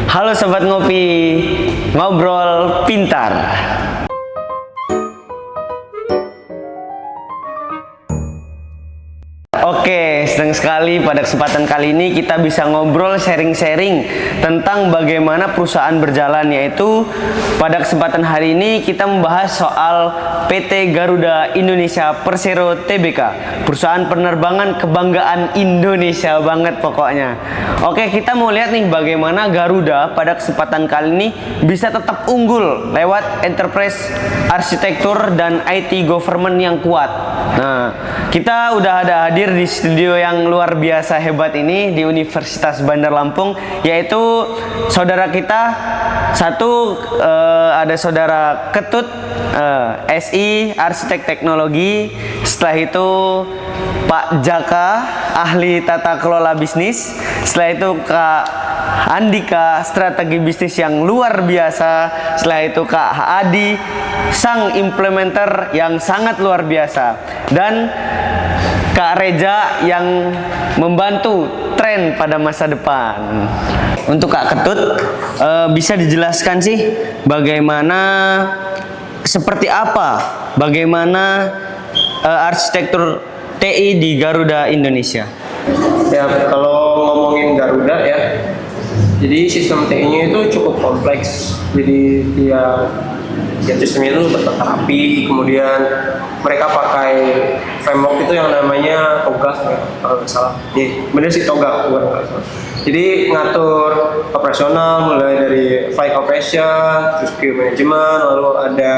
Halo Sobat Ngopi, ngobrol pintar. Oke, senang sekali pada kesempatan kali ini kita bisa ngobrol sharing-sharing tentang bagaimana perusahaan berjalan, yaitu pada kesempatan hari ini kita membahas soal PT Garuda Indonesia Persero Tbk, perusahaan penerbangan kebanggaan Indonesia banget pokoknya. Oke, kita mau lihat nih bagaimana Garuda pada kesempatan kali ini bisa tetap unggul lewat enterprise arsitektur dan IT government yang kuat. Nah, kita udah ada hadir di studio yang luar biasa hebat ini di Universitas Bandar Lampung, yaitu saudara kita satu, ada saudara Ketut SI Arsitek Teknologi. Setelah itu Pak Jaka ahli tata kelola bisnis. Setelah itu Kak Andika strategi bisnis yang luar biasa. Setelah itu Kak Adi sang implementer yang sangat luar biasa, dan Kak Reja yang membantu tren pada masa depan. Untuk Kak Ketut, bisa dijelaskan sih bagaimana, seperti apa bagaimana arsitektur TI di Garuda Indonesia? Ya, kalau ngomongin Garuda ya, jadi sistem TI-nya itu cukup kompleks. Jadi sistemnya itu tertata rapi, kemudian mereka pakai framework itu yang namanya TOGAF ya, kalau nggak salah. Bener sih TOGAF, bukan nggak salah. Jadi ngatur operasional mulai dari flight operation, terus queue management, lalu ada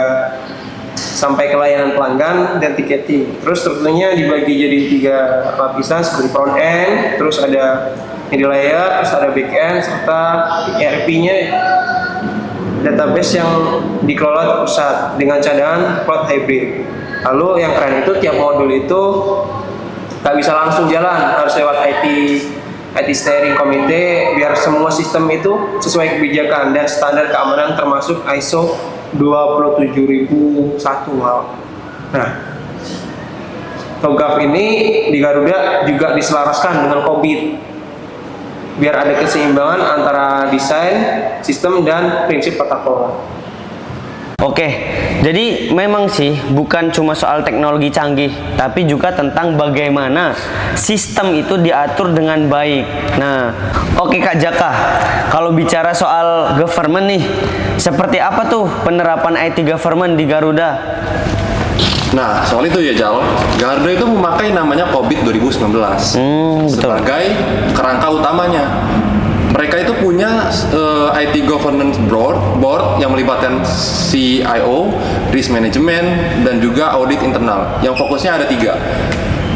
sampai ke layanan pelanggan dan ticketing. Terus strukturnya dibagi jadi 3 lapisan seperti front end, terus ada middle layer, terus ada back end, serta ERP-nya database yang dikelola terpusat dengan cadangan cloud hybrid. Lalu yang keren itu tiap modul itu nggak bisa langsung jalan, harus lewat IT steering committee biar semua sistem itu sesuai kebijakan dan standar keamanan termasuk ISO 27001. Nah, TOGAF ini di Garuda juga diselaraskan dengan COVID biar ada keseimbangan antara desain, sistem, dan prinsip tata kelola. Oke, jadi memang sih bukan cuma soal teknologi canggih, tapi juga tentang bagaimana sistem itu diatur dengan baik. Nah, oke Kak Jaka, kalau bicara soal government nih, seperti apa tuh penerapan IT government di Garuda? Nah, soal itu ya Jal, Garuda itu memakai namanya COVID 2019 sebagai kerangka utamanya. Mereka itu punya IT Governance Board yang melibatkan CIO, Risk Management, dan juga audit internal. Yang fokusnya ada 3.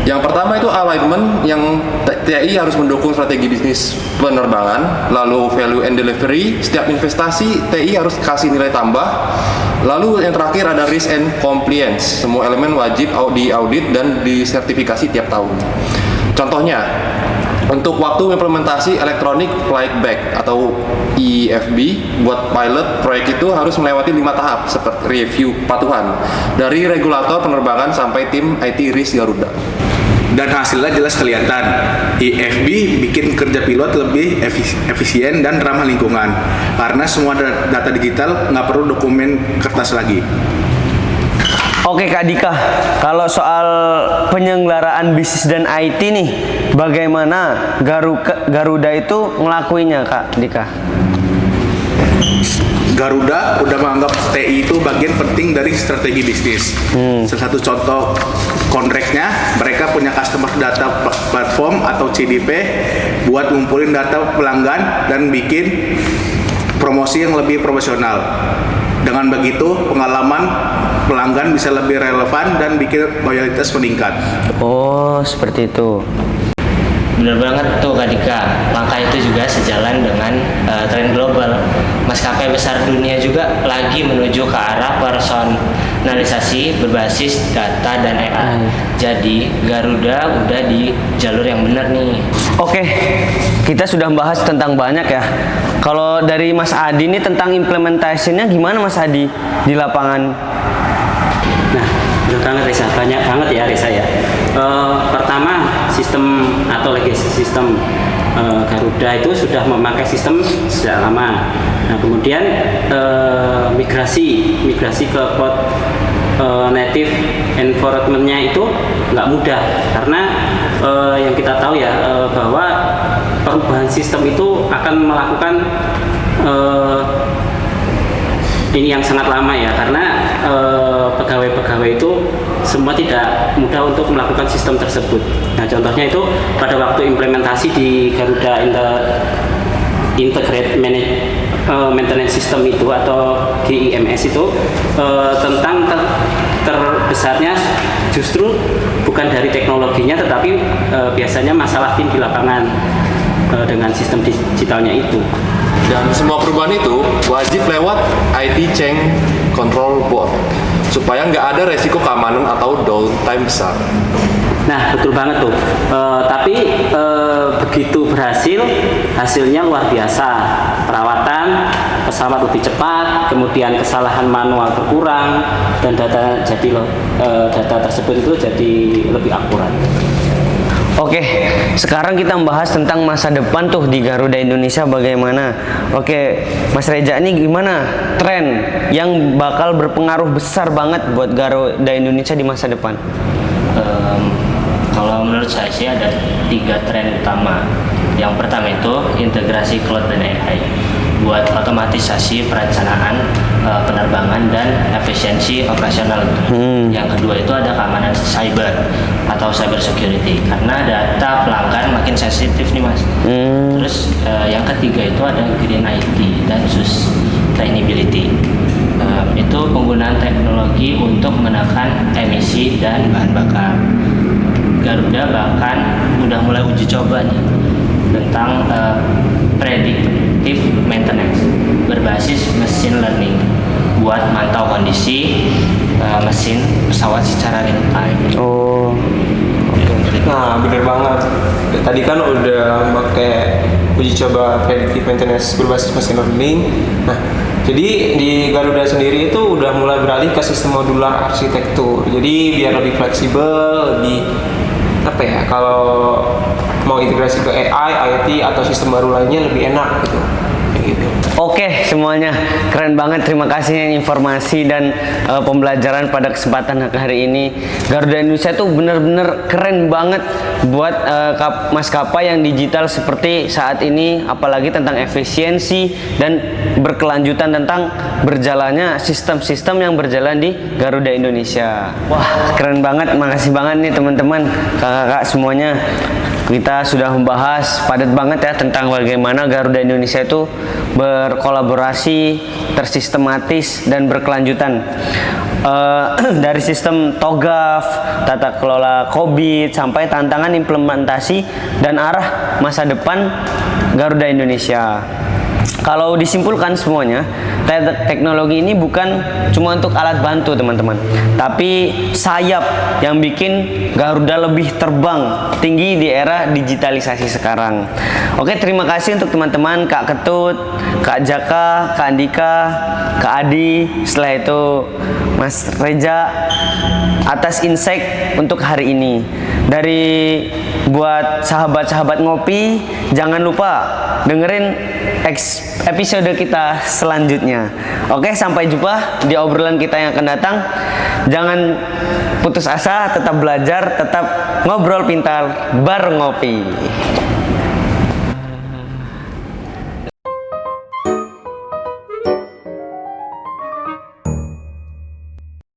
Yang pertama itu alignment, yang TI harus mendukung strategi bisnis penerbangan. Lalu value and delivery, setiap investasi TI harus kasih nilai tambah. Lalu yang terakhir ada risk and compliance, semua elemen wajib diaudit dan disertifikasi tiap tahun. Contohnya, untuk waktu implementasi Electronic Flight Bag atau EFB buat pilot, proyek itu harus melewati 5 tahap seperti review kepatuhan dari regulator penerbangan sampai tim IT risk Garuda. Dan hasilnya jelas kelihatan, EFB bikin kerja pilot lebih efisien dan ramah lingkungan karena semua data digital, nggak perlu dokumen kertas lagi. Oke Kak Dika, kalau soal penyelenggaraan bisnis dan IT nih, bagaimana Garuda itu ngelakuinya Kak Dika? Garuda udah menganggap TI itu bagian penting dari strategi bisnis. Salah satu contoh kontraknya, mereka punya customer data platform atau CDP buat ngumpulin data pelanggan dan bikin promosi yang lebih profesional. Dengan begitu, pengalaman pelanggan bisa lebih relevan dan bikin loyalitas meningkat. Oh, seperti itu. Benar banget tuh Kak Dika, langkah itu juga sejalan dengan tren global. Maskapai besar dunia juga lagi menuju ke arah personalisasi berbasis data dan AI. Jadi Garuda udah di jalur yang benar nih. Oke, kita sudah bahas tentang banyak ya. Kalau dari Mas Adi ini tentang implementasinya gimana Mas Adi di lapangan? Nah, betul banget Reza, banyak banget ya Reza ya. Pertama, sistem atau legacy system Garuda itu sudah memakai sistem sejak lama. Nah, kemudian migrasi ke cloud native environment-nya itu nggak mudah karena yang kita tahu ya bahwa perubahan sistem itu akan melakukan ini yang sangat lama ya, karena pegawai-pegawai itu semua tidak mudah untuk melakukan sistem tersebut. Nah, contohnya itu pada waktu implementasi di Garuda Integrated Maintenance System itu atau GIMS itu tentang terbesarnya justru bukan dari teknologinya, tetapi biasanya masalah tim di lapangan dengan sistem digitalnya itu. Dan semua perubahan itu wajib lewat IT Change Control Board supaya nggak ada resiko keamanan atau downtime besar. Nah, betul banget tuh. Tapi begitu berhasil, hasilnya luar biasa. Perawatan pesawat lebih cepat, kemudian kesalahan manual berkurang, dan data tersebut itu jadi lebih akurat. Oke, sekarang kita membahas tentang masa depan tuh di Garuda Indonesia bagaimana. Oke, Mas Reja, ini gimana tren yang bakal berpengaruh besar banget buat Garuda Indonesia di masa depan? Kalau menurut saya sih ada 3 tren utama. Yang pertama itu integrasi cloud dan AI buat otomatisasi perencanaan penerbangan dan efisiensi operasional. Yang kedua itu ada keamanan cyber atau cyber security karena data pelanggan makin sensitif nih Mas. Terus yang ketiga itu ada green IT dan sustainability. Itu penggunaan teknologi untuk menekan emisi dan bahan bakar. Garuda bahkan udah mulai uji coba nih tentang predictive maintenance berbasis machine learning buat mantau kondisi mesin pesawat secara real time. Oh, Nah, bener banget. Tadi kan udah pakai uji coba predictive maintenance berbasis machine learning. Nah, jadi di Garuda sendiri itu udah mulai beralih ke sistem modular arsitektur. Jadi biar lebih fleksibel, lebih apa ya? Kalau mau integrasi ke AI, IoT atau sistem baru lainnya lebih enak gitu. Gitu. Oke semuanya, keren banget. Terima kasih informasi dan pembelajaran pada kesempatan hari ini. Garuda Indonesia tuh bener-bener keren banget buat maskapai yang digital seperti saat ini, apalagi tentang efisiensi dan berkelanjutan tentang berjalannya sistem-sistem yang berjalan di Garuda Indonesia. Wah, keren banget. Makasih banget nih teman-teman, kakak-kakak semuanya. Kita sudah membahas padat banget ya tentang bagaimana Garuda Indonesia itu berkolaborasi, tersistematis dan berkelanjutan. Dari sistem TOGAF, tata kelola COVID, sampai tantangan implementasi dan arah masa depan Garuda Indonesia. Kalau disimpulkan semuanya, teknologi ini bukan cuma untuk alat bantu teman-teman, tapi sayap yang bikin Garuda lebih terbang tinggi di era digitalisasi sekarang. Oke, terima kasih untuk teman-teman, Kak Ketut, Kak Jaka, Kak Andika, Kak Adi, setelah itu Mas Reja atas insight untuk hari ini. Dari buat sahabat-sahabat ngopi, jangan lupa dengerin episode kita selanjutnya. Oke, sampai jumpa di obrolan kita yang akan datang. Jangan putus asa, tetap belajar, tetap ngobrol pintar bareng ngopi.